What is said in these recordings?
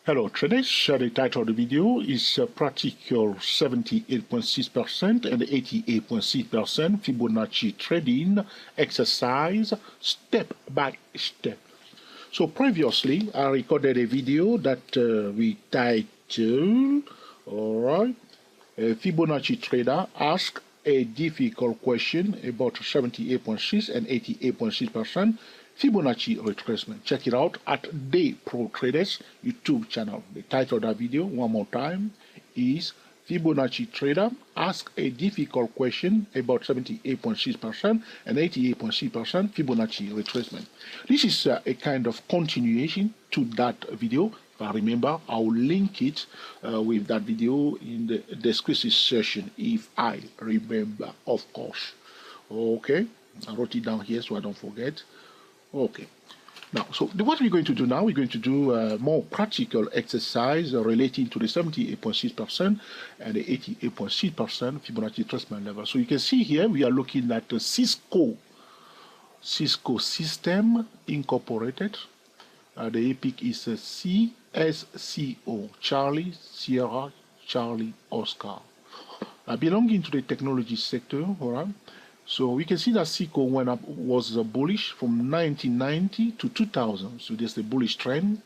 Hello traders, the title of the video is Practical 78.6% and 88.6% Fibonacci trading exercise step by step. So previously I recorded a video that we titled, alright, a Fibonacci trader asked a difficult question about 78.6 and 88.6% Fibonacci retracement. Check it out at Day Pro Traders YouTube channel. The title of that video, one more time, is Fibonacci Trader Ask a Difficult Question About 78.6% and 88.6% Fibonacci Retracement. This is a kind of continuation to that video. If I remember, I'll link it with that video in the description section if I remember, of course. Okay, I wrote it down here so I don't forget. Okay, now, so what we're going to do now, we're going to do more practical exercise relating to the 78.6% and the 88.6% Fibonacci retracement level. So you can see here, we are looking at the Cisco System Incorporated. The epic is CSCO, Charlie Sierra Charlie Oscar. Belonging to the technology sector, all right? So we can see that Cisco was bullish from 1990 to 2000. So there's the bullish trend.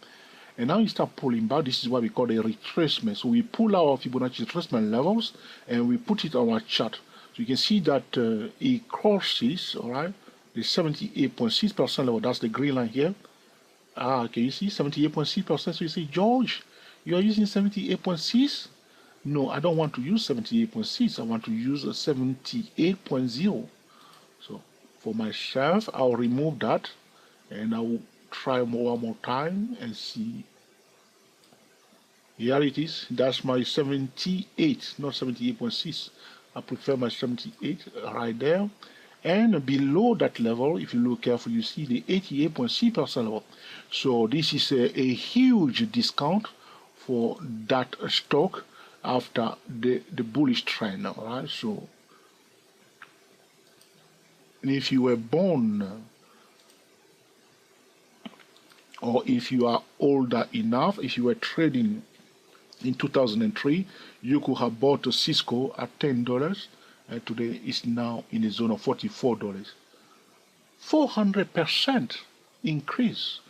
And now you start pulling back. This is what we call a retracement. So we pull our Fibonacci retracement levels and we put it on our chart. So you can see that it crosses, all right, the 78.6% level. That's the green line here. Can you see 78.6%? So you say, George, you are using 78.6? No, I don't want to use 78.6. I want to use a 78.0. So for myself, I'll remove that and I'll try one more time and see. Here it is. That's my 78, not 78.6. I prefer my 78 right there. And below that level, if you look carefully, you see the 88.6% level. So this is a huge discount for that stock after the bullish trend, all right? So if you were born or if you are older enough, if you were trading in 2003, you could have bought a Cisco at $10 and today it's now in the zone of $44. 400% increase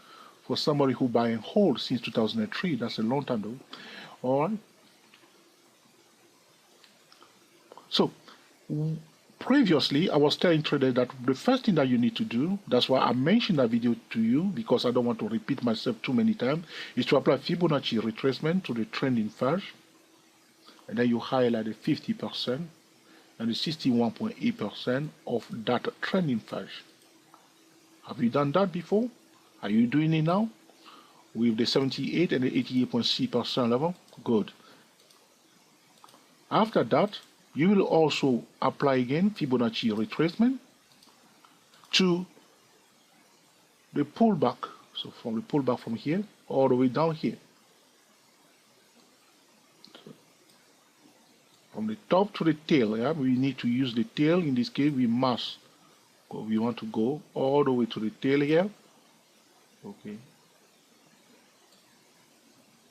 for somebody who buy and hold since 2003. That's a long time though. All right. So previously, I was telling traders that the first thing that you need to do, that's why I mentioned that video to you, because I don't want to repeat myself too many times, is to apply Fibonacci retracement to the trending first, and then you highlight the 50% and the 61.8% of that trending first. Have you done that before? Are you doing it now with the 78 and the 88.6% level? Good. After that, you will also apply again Fibonacci retracement to the pullback. So from the pullback from here all the way down here. So from the top to the tail, yeah, we need to use the tail. In this case, we must go. We want to go all the way to the tail here. Okay.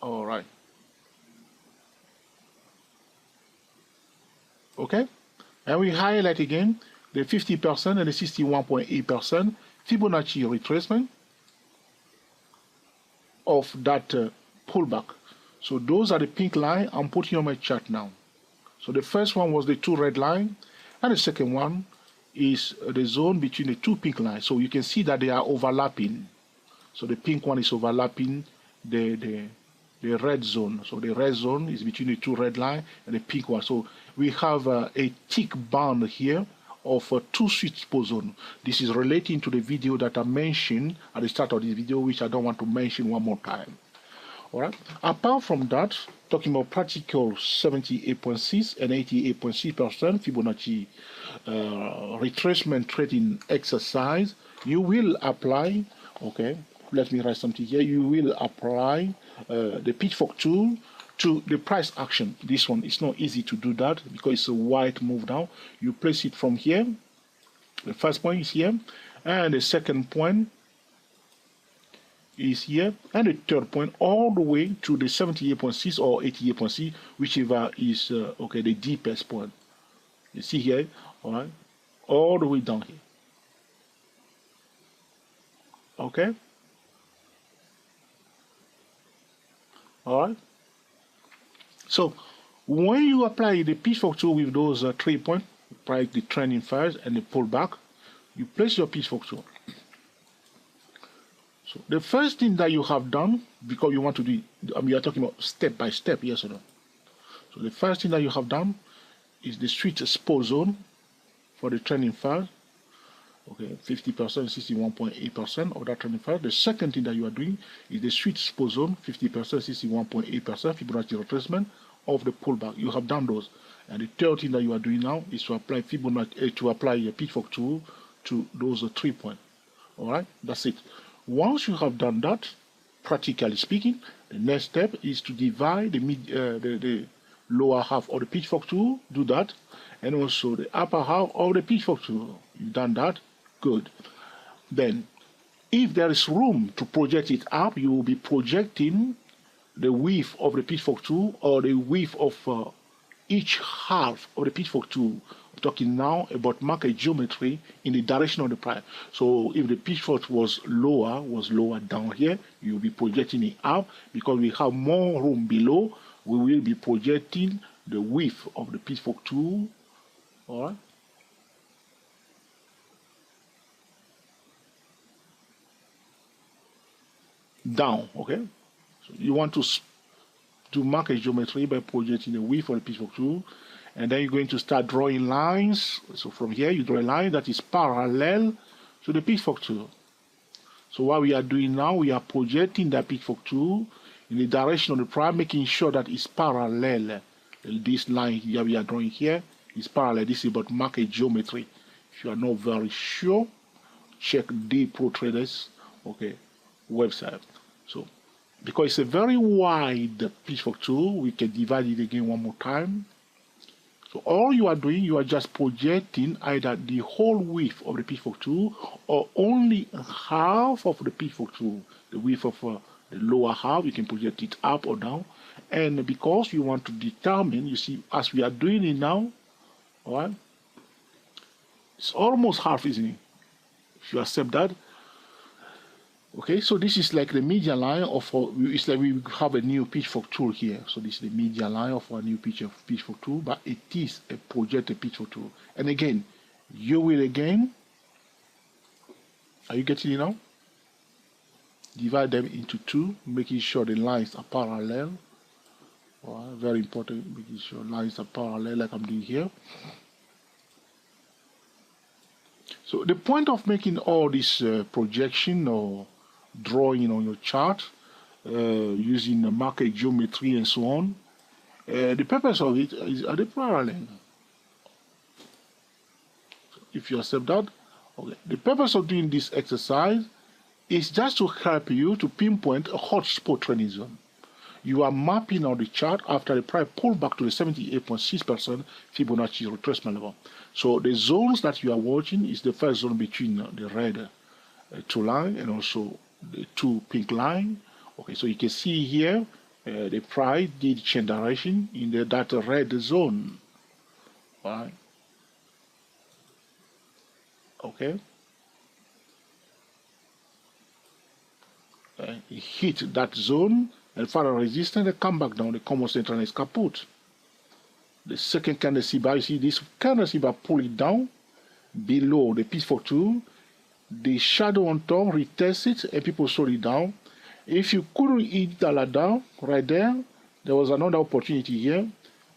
All right. Okay, and we highlight again the 50% and the 61.8% Fibonacci retracement of that pullback. So those are the pink line I'm putting on my chart now. So the first one was the two red line, and the second one is the zone between the two pink lines. So you can see that they are overlapping. So the pink one is overlapping the red zone. So the red zone is between the two red line and the pink one. So we have a thick band here of two sweet spot zone. This is relating to the video that I mentioned at the start of this video, which I don't want to mention one more time. All right. Apart from that, talking about practical 78.6 and 88.6% Fibonacci retracement trading exercise, you will apply, okay, let me write something here, you will apply the pitchfork tool to the price action. This one, it's not easy to do that because it's a white move down. You place it from here. The first point is here, and the second point is here, and the third point all the way to the 78.6 or 88.6, whichever is okay, the deepest point. You see here, all right, all the way down here. Okay, all right. So when you apply the pitchfork tool with those 3 points, apply the trending first and the pullback, you place your pitchfork tool. So the first thing that you have done, because you want to do, we are talking about step by step, yes or no? So the first thing that you have done is the sweet spot zone for the trending first. Okay, 50%, 61.8% of that trending first. The second thing that you are doing is the sweet spot zone, 50%, 61.8% Fibonacci retracement of the pullback. You have done those. And the third thing that you are doing now is to apply Fibonacci, to apply a pitchfork tool to those 3 points. All right, that's it. Once you have done that, practically speaking, the next step is to divide the lower half of the pitchfork tool. Do that, and also the upper half of the pitchfork tool. You've done that, good. Then, if there is room to project it up, you will be projecting the width of the pitchfork tool or the width of each half of the pitchfork tool. I'm talking now about market geometry in the direction of the price. So if the pitchfork was lower down here, you'll be projecting it up. Because we have more room below, we will be projecting the width of the pitchfork tool. All right. Down, okay? So you want to do market geometry by projecting the width of the pitchfork tool, and then you're going to start drawing lines. So from here, you draw a line that is parallel to the pitchfork tool. So what we are doing now, we are projecting that pitchfork tool in the direction of the price, making sure that it's parallel. This line here we are drawing here is parallel. This is about market geometry. If you are not very sure, check the Pro Traders, okay, website. So because it's a very wide pitchfork tool, we can divide it again one more time. So all you are doing, you are just projecting either the whole width of the pitchfork tool or only half of the pitchfork tool. The width of the lower half, you can project it up or down. And because you want to determine, you see, as we are doing it now, all right, it's almost half, isn't it? If you accept that. Okay, so this is like the median line of it's like we have a new pitchfork tool here. So this is the median line of our new pitchfork tool, but it is a projected pitchfork tool. And again, you will again, are you getting it now? Divide them into two, making sure the lines are parallel. All right, very important, making sure lines are parallel like I'm doing here. So the point of making all this projection or drawing on your chart using the market geometry and so on, the purpose of it is at the parallel. If you accept that, okay. The purpose of doing this exercise is just to help you to pinpoint a hotspot trending zone. You are mapping out the chart after the price pull back to the 78.6% Fibonacci retracement level. So the zones that you are watching is the first zone between the red two line and also the two pink line. Okay, so you can see here the price did change direction in that red zone. All right. Okay. It hit that zone and further resistance and come back down. The common central is kaput. The second candlestick bar, you see this candlestick bar pull it down below the pitchfork tool. The shadow on top retest it and people sold it down. If you couldn't hit the ladder right there, there was another opportunity here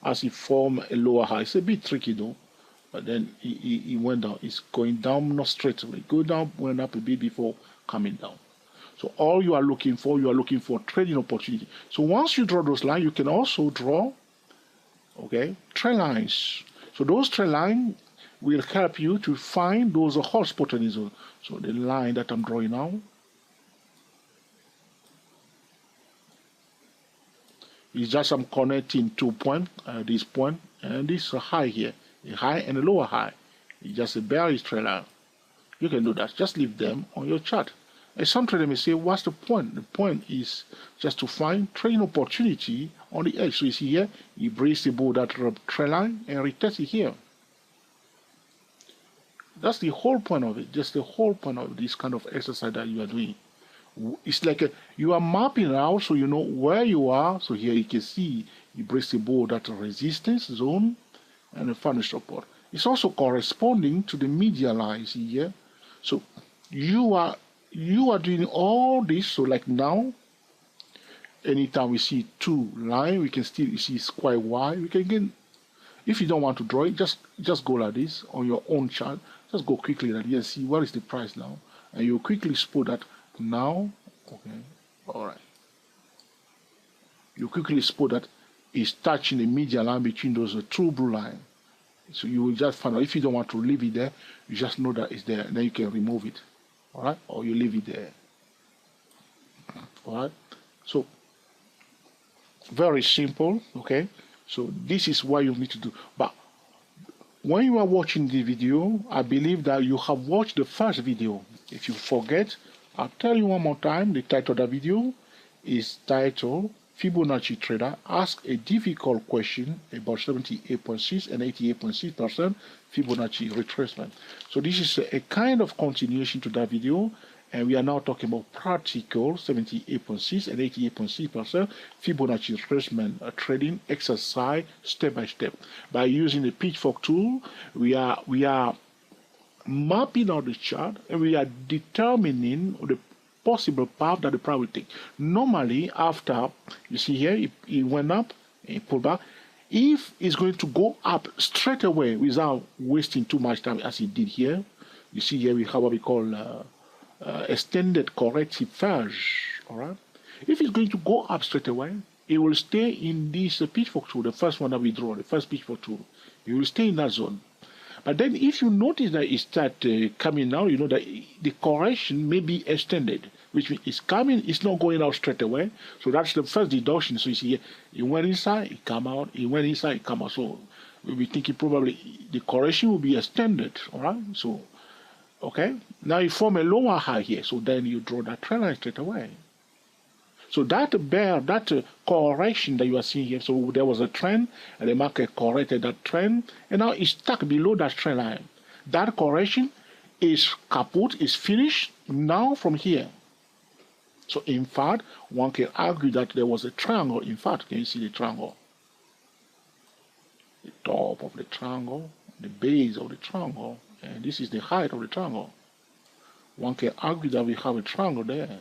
as it formed a lower high. It's a bit tricky though, but then it went down. It's going down, not straight away. Go down, went up a bit before coming down. So all you are looking for trading opportunity. So once you draw those lines, you can also draw, okay, trend lines. So those trend lines will help you to find those hotspot trending zones. So the line that I'm drawing now is just I'm connecting 2 points, this point and this high here, a high and a lower high. It's just a bearish trend line. You can do that. Just leave them on your chart. And some traders may say, what's the point? The point is just to find trading opportunity on the edge. So you see here, you brace above that trend line and retest it here. That's the whole point of it. Just the whole point of this kind of exercise that you are doing. It's like you are mapping out so you know where you are. So here you can see you brace above that resistance zone and the final support. It's also corresponding to the median lines here. So you are doing all this. So like now, anytime we see two lines, we can still, you see it's quite wide. We can again, if you don't want to draw it, just go like this on your own chart. Just go quickly like this, see what is the price now, and you quickly spot that now. Okay, all right. You quickly spot that it's touching the median line between those two blue lines. So you will just find out. If you don't want to leave it there, you just know that it's there, and then you can remove it. All right, or you leave it there. All right. So very simple. Okay. So this is what you need to do. But when you are watching the video, I believe that you have watched the first video. If you forget, I'll tell you one more time. The title of the video is titled Fibonacci Trader Ask a Difficult Question About 78.6 and 88.6% Fibonacci Retracement. So this is a kind of continuation to that video, and we are now talking about practical 78.6 and 88.6% Fibonacci retracement trading exercise step by step. By using the pitchfork tool, we are mapping out the chart, and we are determining the possible path that the price will take. Normally, after you see here, it went up, it pulled back. If it's going to go up straight away without wasting too much time, as it did here, you see here we have what we call extended corrective phase. All right. If it's going to go up straight away, it will stay in this pitchfork tool, the first one that we draw, the first pitchfork tool. It will stay in that zone. But then if you notice that it starts coming out, you know that the correction may be extended, which means it's coming, it's not going out straight away. So that's the first deduction. So you see here, it went inside, it come out, it went inside, it come out. So we'll be thinking probably the correction will be extended, all right? So, okay, now you form a lower high here. So then you draw that trend line straight away. So that correction that you are seeing here, so there was a trend, and the market corrected that trend, and now it's stuck below that trend line. That correction is kaput, is finished now from here. So in fact, one can argue that there was a triangle. In fact, can you see the triangle? The top of the triangle, the base of the triangle, and this is the height of the triangle. One can argue that we have a triangle there.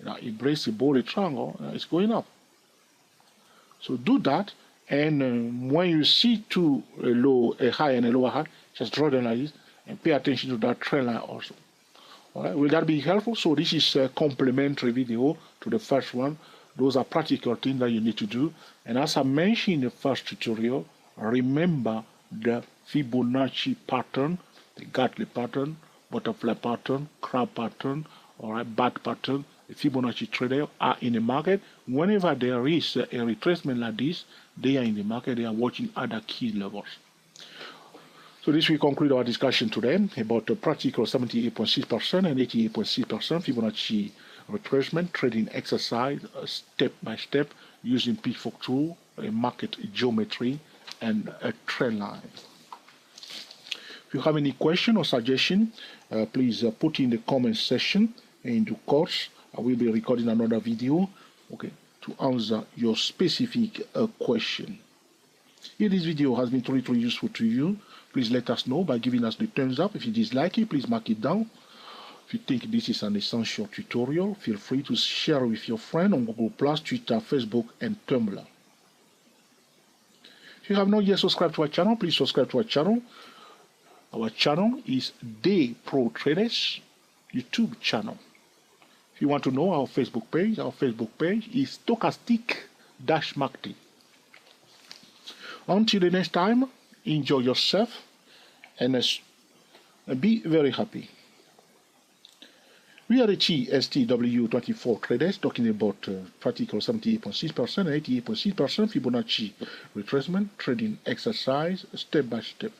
Now it breaks above the triangle, it's going up. So do that, and when you see two a high and a lower high, just draw them like this and pay attention to that trend line also. All right, will that be helpful? So this is a complementary video to the first one. Those are practical things that you need to do. And as I mentioned in the first tutorial, remember the Fibonacci pattern, the Gartley pattern, butterfly pattern, crab pattern, all right, bat pattern. The Fibonacci traders are in the market. Whenever there is a retracement like this, they are in the market. They are watching other key levels. So this will conclude our discussion today about the practical 78.6% and 88.6% Fibonacci retracement trading exercise, step by step, using pitchfork tool, a market geometry, and a trend line. If you have any question or suggestion, please put in the comment section. In due course, I will be recording another video, okay, to answer your specific question. If this video has been truly useful to you, please let us know by giving us the thumbs up. If you dislike it, please mark it down. If you think this is an essential tutorial, feel free to share with your friend on Google+, Twitter, Facebook, and Tumblr. If you have not yet subscribed to our channel, please subscribe to our channel. Our channel is Day Pro Traders YouTube channel. If you want to know our Facebook page is Stochastic-Market. Until the next time, enjoy yourself and be very happy. We are the TSTW24 traders talking about practical 78.6% and 88.6% Fibonacci retracement trading exercise step by step.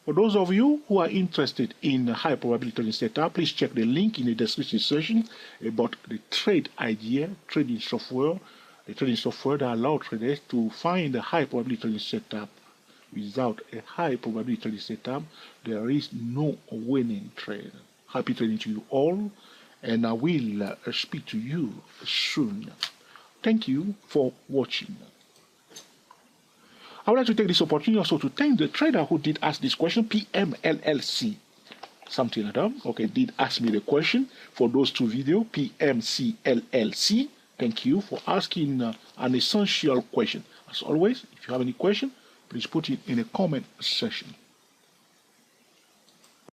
For those of you who are interested in high probability trading setup, please check the link in the description section about the trade idea, trading software, the trading software that allows traders to find a high probability trading setup. Without a high probability trading setup, there is no winning trade. Happy trading to you all, and I will speak to you soon. Thank you for watching. I would like to take this opportunity also to thank the trader who did ask this question, PMLLC, something like that. Okay, did ask me the question for those two videos, PMCLLC. Thank you for asking an essential question. As always, if you have any question, please put it in the comment section.